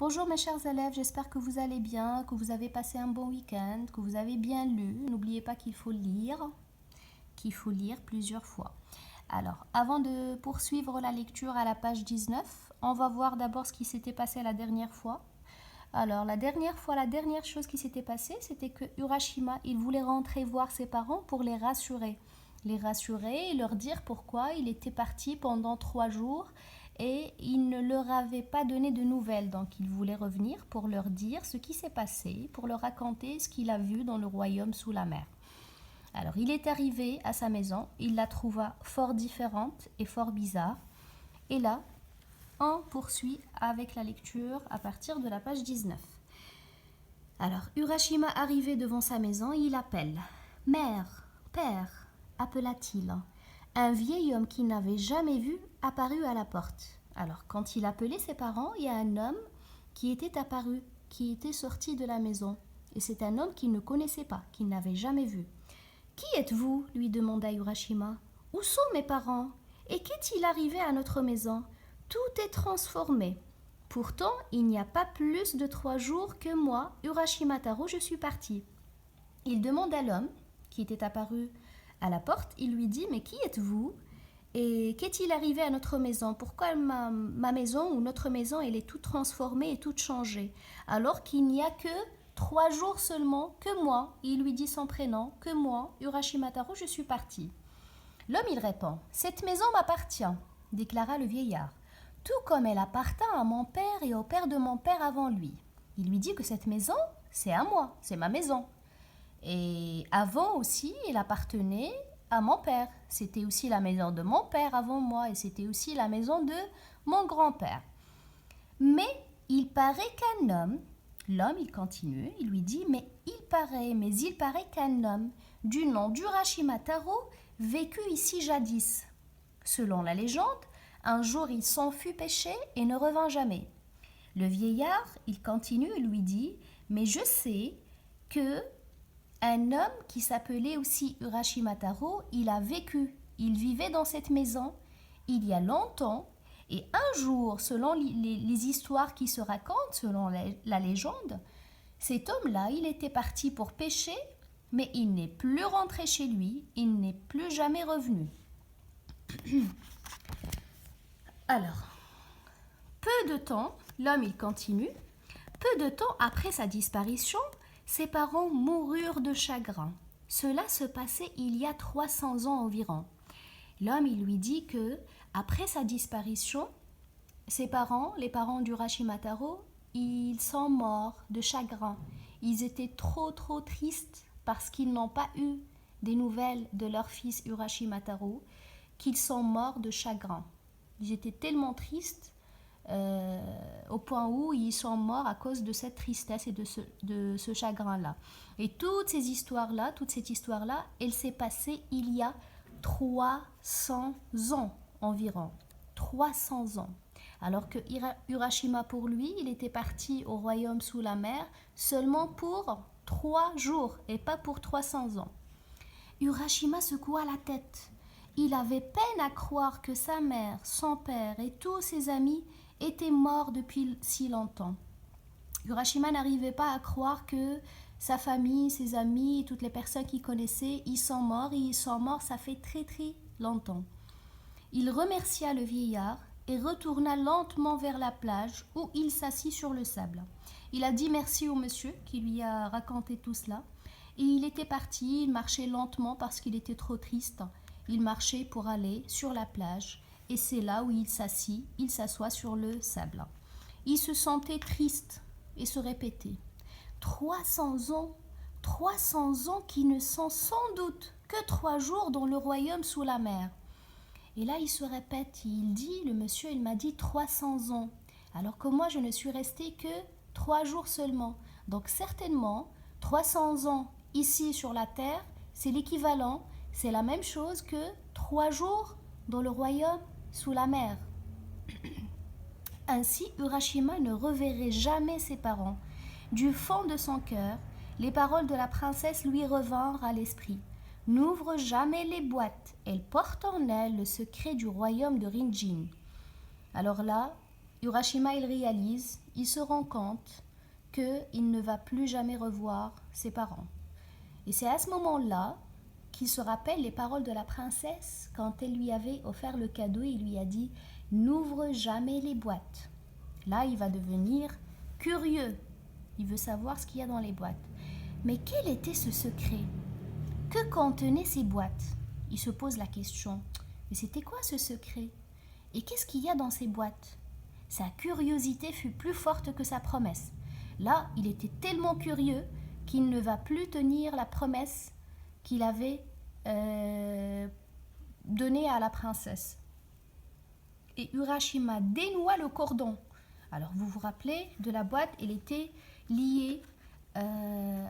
Bonjour mes chers élèves, j'espère que vous allez bien, que vous avez passé un bon week-end, que vous avez bien lu. N'oubliez pas qu'il faut lire plusieurs fois. Alors, avant de poursuivre la lecture à la page 19, on va voir d'abord ce qui s'était passé la dernière fois. Alors, la dernière chose qui s'était passée, c'était que Urashima, il voulait rentrer voir ses parents pour les rassurer. Les rassurer et leur dire pourquoi il était parti pendant 3 jours et il ne leur avait pas donné de nouvelles. Donc, il voulait revenir pour leur dire ce qui s'est passé, pour leur raconter ce qu'il a vu dans le royaume sous la mer. Alors, il est arrivé à sa maison, il la trouva fort différente et fort bizarre. Et là, on poursuit avec la lecture à partir de la page 19. Alors, Urashima arrivé devant sa maison, il appelle. « Mère, père !» appela-t-il. Un vieil homme qu'il n'avait jamais vu apparut à la porte. Alors, quand il appelait ses parents, il y a un homme qui était apparu, qui était sorti de la maison. Et c'est un homme qu'il ne connaissait pas, qu'il n'avait jamais vu. « Qui êtes-vous » lui demanda Urashima. « Où sont mes parents ? Et qu'est-il arrivé à notre maison ? Tout est transformé. Pourtant, il n'y a pas plus de 3 jours que moi, Urashima Taro, je suis parti. » Il demande à l'homme qui était apparu à la porte, il lui dit « Mais qui êtes-vous ? Et qu'est-il arrivé à notre maison ? Pourquoi ma maison ou notre maison, elle est toute transformée et toute changée, alors qu'il n'y a que 3 jours seulement que moi, il lui dit son prénom, que moi, Urashima Taro, je suis parti. » L'homme, il répond « Cette maison m'appartient, » déclara le vieillard, « tout comme elle appartint à mon père et au père de mon père avant lui. » Il lui dit que cette maison, c'est à moi, c'est ma maison. Et avant aussi, elle appartenait à mon père. C'était aussi la maison de mon père avant moi et c'était aussi la maison de mon grand-père. Mais il paraît qu'un homme, l'homme il continue, il lui dit « Mais il paraît qu'un homme du nom d'Urashima Taro vécut ici jadis. Selon la légende, un jour il s'en fut pêcher et ne revint jamais. » Le vieillard, il continue et lui dit « Mais je sais que un homme qui s'appelait aussi Urashima Taro, il a vécu, il vivait dans cette maison il y a longtemps et un jour, selon les histoires qui se racontent, selon la légende, cet homme-là, il était parti pour pêcher, mais il n'est plus rentré chez lui, il n'est plus jamais revenu. » Alors, peu de temps, l'homme il continue, peu de temps après sa disparition, ses parents moururent de chagrin. Cela se passait il y a 300 ans environ. L'homme il lui dit que après sa disparition, ses parents, les parents d'Urashima Taro, ils sont morts de chagrin. Ils étaient trop tristes parce qu'ils n'ont pas eu des nouvelles de leur fils Urashima Taro, qu'ils sont morts de chagrin. Ils étaient tellement tristes au point où ils sont morts à cause de cette tristesse et de ce chagrin-là. Et toute cette histoire-là, elle s'est passée il y a 300 ans environ. 300 ans. Alors que Urashima, pour lui, il était parti au royaume sous la mer seulement pour 3 jours et pas pour 300 ans. Urashima secoua la tête. Il avait peine à croire que sa mère, son père et tous ses amis étaient morts depuis si longtemps. Urashima n'arrivait pas à croire que sa famille, ses amis, toutes les personnes qu'il connaissait, ils sont morts et ils sont morts, ça fait très longtemps. Il remercia le vieillard et retourna lentement vers la plage où il s'assit sur le sable. Il a dit merci au monsieur qui lui a raconté tout cela et il était parti, il marchait lentement parce qu'il était trop triste. Il marchait pour aller sur la plage et c'est là où il s'assoit sur le sable. Il se sentait triste et se répétait « 300 ans qui ne sont sans doute que 3 jours dans le royaume sous la mer. » Et là, il se répète, il dit, le monsieur, il m'a dit 300 ans, alors que moi, je ne suis restée que 3 jours seulement. Donc certainement, 300 ans ici sur la terre, c'est l'équivalent, c'est la même chose que 3 jours dans le royaume sous la mer. Ainsi, Urashima ne reverrait jamais ses parents. Du fond de son cœur, les paroles de la princesse lui revinrent à l'esprit. « N'ouvre jamais les boîtes, elles portent en elles le secret du royaume de Rinjin. » Alors là, Urashima, il réalise, il se rend compte qu'il ne va plus jamais revoir ses parents. Et c'est à ce moment-là qu'il se rappelle les paroles de la princesse quand elle lui avait offert le cadeau. Il lui a dit « N'ouvre jamais les boîtes ». Là, il va devenir curieux. Il veut savoir ce qu'il y a dans les boîtes. Mais quel était ce secret? Que contenaient ces boîtes? Il se pose la question. Mais c'était quoi ce secret? Et qu'est-ce qu'il y a dans ces boîtes? Sa curiosité fut plus forte que sa promesse. Là, il était tellement curieux qu'il ne va plus tenir la promesse qu'il avait donnée à la princesse. Et Urashima dénoua le cordon. Alors, vous vous rappelez de la boîte, elle était liée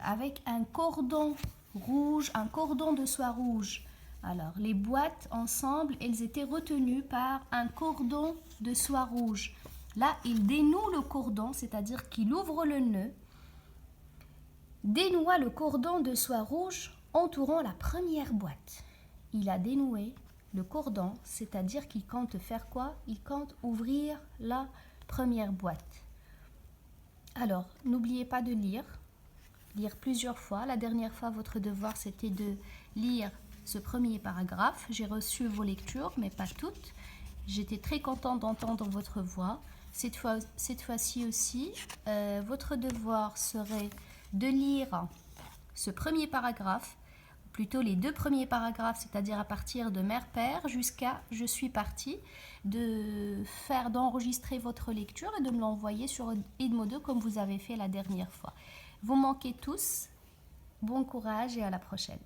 avec un cordon rouge, un cordon de soie rouge. Alors, les boîtes ensemble, elles étaient retenues par un cordon de soie rouge. Là, il dénoue le cordon, c'est-à-dire qu'il ouvre le nœud, dénoua le cordon de soie rouge entourant la première boîte. Il a dénoué le cordon, c'est-à-dire qu'il compte faire quoi? Il compte ouvrir la première boîte. Alors, n'oubliez pas de lire plusieurs fois. La dernière fois, votre devoir, c'était de lire ce premier paragraphe. J'ai reçu vos lectures, mais pas toutes. J'étais très contente d'entendre votre voix. Cette fois-ci aussi, votre devoir serait de lire ce premier paragraphe, plutôt les 2 premiers paragraphes, c'est-à-dire à partir de mère-père jusqu'à je suis partie, d'enregistrer votre lecture et de me l'envoyer sur Edmodo comme vous avez fait la dernière fois. Vous manquez tous. Bon courage et à la prochaine.